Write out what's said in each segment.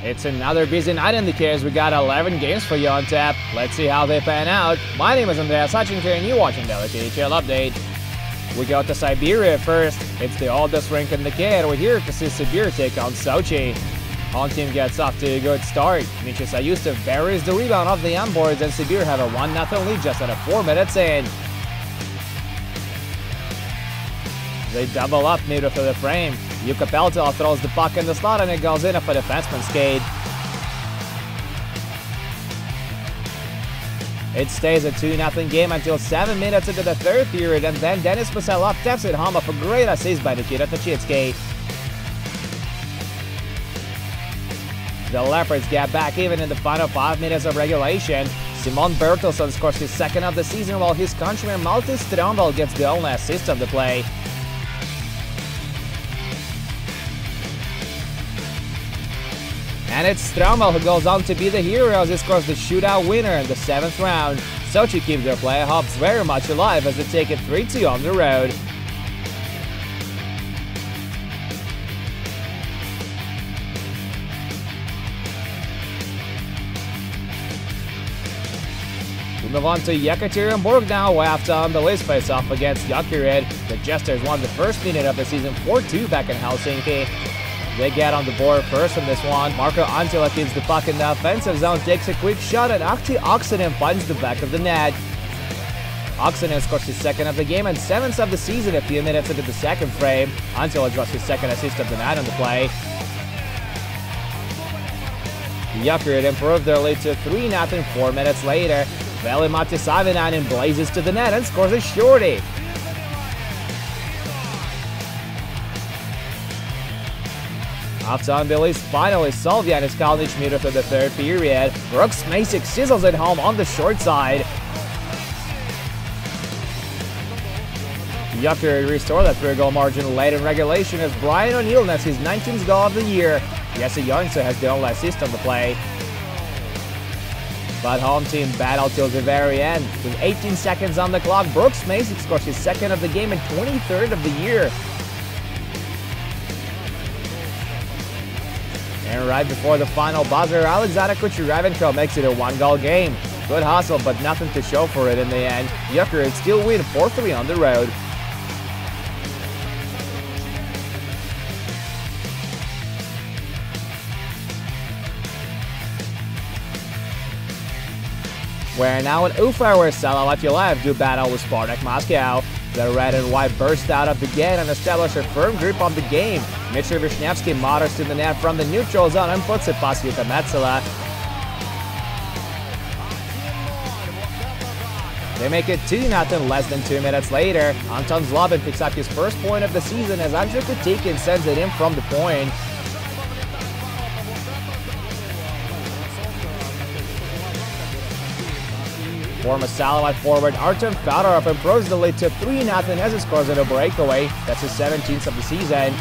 It's another busy night in the KHL. We got 11 games for you on tap. Let's see how they pan out. My name is HELSINKI and you're watching the KHL Update. We go to Siberia first. It's the oldest rink in the KHL. We're here to see Siberia take on Sochi. Home team gets off to a good start. Michi Sayustev buries the rebound off the onboards, and Siberia have a 1-0 lead just at 4 minutes in. They double up middle of the frame. Jukka Peltola throws the puck in the slot and it goes in off a defenseman's skate. It stays a 2-0 game until 7 minutes into the third period, and then Denis Vasilov taps it home off a great assist by Nikita Tachitsky. The Leopards get back even in the final 5 minutes of regulation. Simon Bertilsson scores his second of the season, while his countryman Malte Strömwall gets the only assist of the play. And it's Strömwall who goes on to be the hero as he scores the shootout winner in the 7th round. Sochi keeps their play hopes very much alive as they take it 3-2 on the road. We move on to Yekaterinburg now, where after on the list face-off against JOKERIT. The Jesters won the first minute of the season 4-2 back in Helsinki. They get on the board first in this one. Marko Antila keeps the puck in the offensive zone, takes a quick shot, and Ahti Oksanen finds the back of the net. Oksanen scores his second of the game and 7th of the season a few minutes into the second frame. Antila draws his second assist of the night on the play. JOKERIT improved their lead to 3-0 4 minutes later. Veli-Matti Savinainen blazes to the net and scores a shorty. After unbelief, finally Solvjanis Kalnic meter for the third period. Brooks Masick sizzles it home on the short side. JOKERIT restore that 3-goal margin late in regulation as Brian O'Neill nets his 19th goal of the year. Jesse Joensuu has the only assist on the play. But home team battled till the very end. With 18 seconds on the clock, Brooks Masick scores his second of the game and 23rd of the year. And right before the final buzzer, Alexander Kucherevenko makes it a 1-goal game. Good hustle, but nothing to show for it in the end. JOKERIT still win 4-3 on the road. We're now in Ufa, where Salavat Yulev do battle with Spartak Moscow. The red and white burst out of the gate and establish a firm grip on the game. Mitri Vishnevsky mutters to the net from the neutral zone and puts it past Jutta Metsola. They make it 2-0 less than 2 minutes later. Anton Zlobin picks up his first point of the season as Andrei Kutikin sends it in from the point. Former Salavat forward Artem Fedorov improves the lead to 3-0 as he scores on a breakaway. That's his 17th of the season.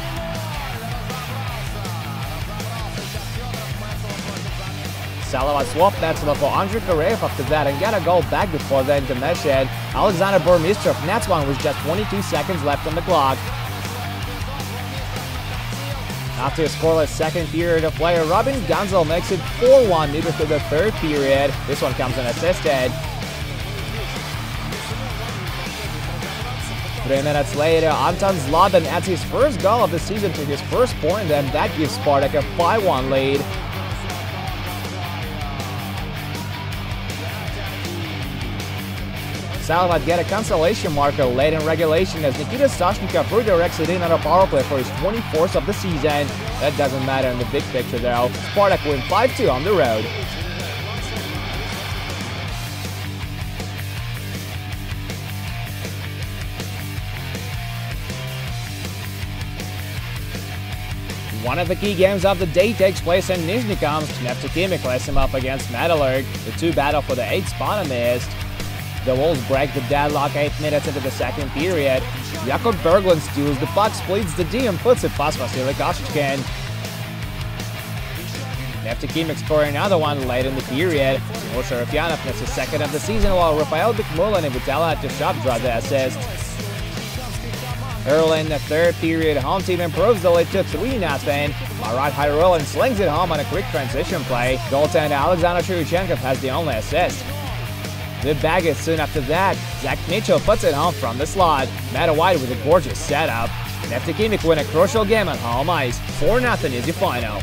Salavat swapped Metsola for Andrei Kareev after that and got a goal back before the intermission. Alexander Burmistrov nets one with just 22 seconds left on the clock. After a scoreless second period of play, Robin Gunzel makes it 4-1 needed to the third period. This one comes unassisted. 3 minutes later, Anton Zlobin adds his first goal of the season to his first point, and that gives Spartak a 5-1 lead. Salavat get a consolation marker late in regulation as Nikita Sashnikov redirects it in on a power play for his 24th of the season. That doesn't matter in the big picture though. Spartak win 5-2 on the road. One of the key games of the day takes place in Nizhny Kamsk. Neftekhimik lays him up against METALLURG. The two battle for the 8th spot in the East. The Wolves break the deadlock 8 minutes into the second period. Jakob Berglund steals the puck, splits the D and puts it past Vasily Koshchkin. Neftekhimik scoring another one late in the period. Timur Sharafyanov nets his second of the season, while Rafael Bikmulan and Vitaly Tishov draw the assist. Early in the third period, home team improves the lead to 3-0. Marat Hyrulin slings it home on a quick transition play. Goaltender Alexander Churychenkov has the only assist. The bag is soon after that. Zach Mitchell puts it home from the slot. Matt White with a gorgeous setup. Neftekhimik win a crucial game on home ice. 4-0 is your final.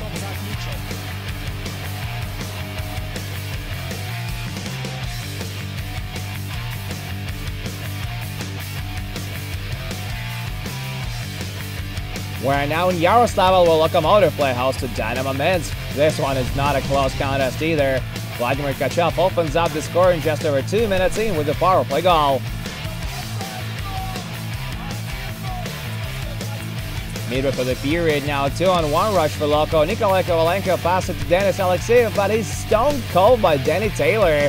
We're now in Yaroslavl where Lokomotiv play host to Dynamo Minsk. This one is not a close contest either. Vladimir Tkachev opens up the score in just over 2 minutes in with a power play goal. Midway for the period now, 2-on-1 rush for Loko. Nikolai Kovalenko passes it to Denis Alexeyev, but he's stone cold by Danny Taylor.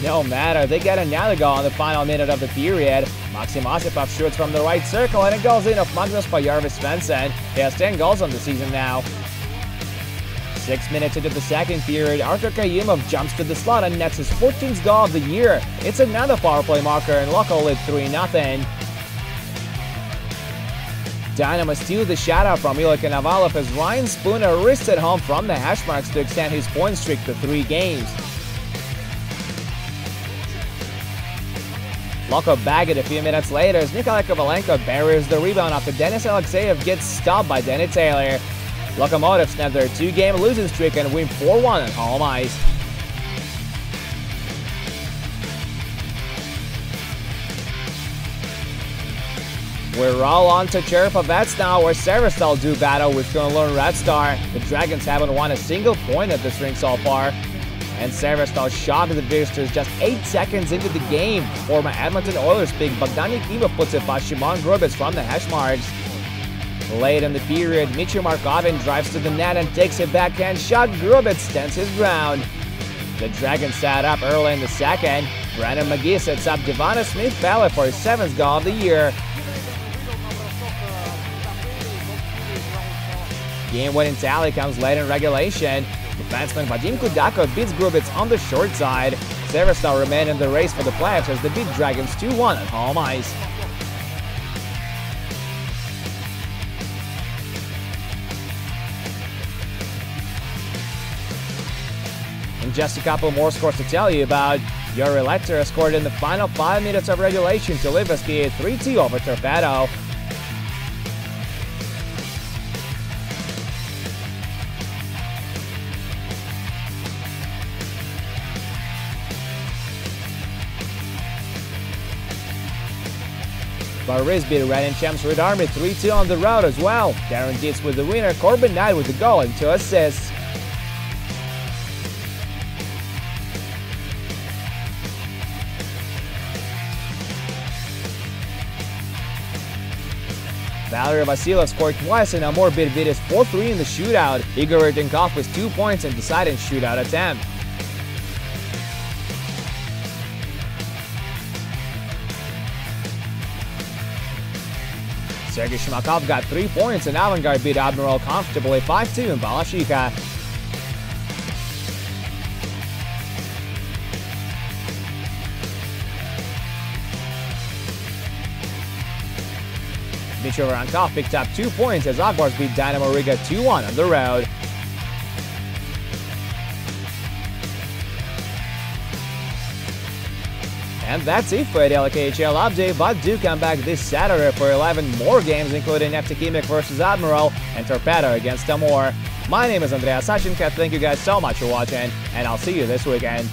No matter, they get another goal in the final minute of the period. Maxim Osipov shoots from the right circle and it goes in off Magnus Pajarvis Svensson. He has 10 goals on the season now. 6 minutes into the second period, Artur Kayumov jumps to the slot and nets his 14th goal of the year. It's another power play marker and Loko lead 3-0. Dynamo steal the shutout from Ilya Konovalov as Ryan Spooner wrists it home from the hash marks to extend his point streak to 3 games. Loko bag it a few minutes later as Nikolai Kovalenko buries the rebound after Denis Alexeyev gets stopped by Danny Taylor. Lokomotiv snap their 2-game losing streak and win 4-1 on home ice. We're all on to Cherpovets now, where Severstal do battle with KUNLUN Red Star. The Dragons haven't won a single point at this rink so far. And Severstal shocked the visitors just 8 seconds into the game. Former Edmonton Oilers big Bogdan Yakimov puts it past Shimon Grubitz from the hash marks. Late in the period, Mitchell Markovin drives to the net and takes a backhand shot. Grubitz stands his ground. The Dragons sat up early in the second. Brandon McGee sets up Devon Smith-Pellet for his 7th goal of the year. Game-winning tally comes late in regulation. Defenseman Vadim Kudakov beats Grubitz on the short side. Severstal remain in the race for the playoffs as they beat Dragons 2-1 at home ice. And just a couple more scores to tell you about. Yuri Lechter scored in the final 5 minutes of regulation to lift SPA 3-2 over Torpedo. Paris beat Reading champs Red Army 3-2 on the road as well. Darren Dietz with the winner, Corbin Knight with the goal and 2 assists. Valery Vasilov scored twice and Amor beat Vitis 4-3 in the shootout. Igor Erdenkov with 2 points in deciding shootout attempt. Sergei Shmakov got 3 points and Avangard beat Admiral comfortably 5-2 in Balashika. Dmitry Voronkov picked up 2 points as Akbars beat Dynamo Riga 2-1 on the road. And that's it for a daily KHL update, but do come back this Saturday for 11 more games, including Neftekhimik versus Admiral and Torpedo against Amur. My name is Andreas Sachenko. Thank you guys so much for watching, and I'll see you this weekend.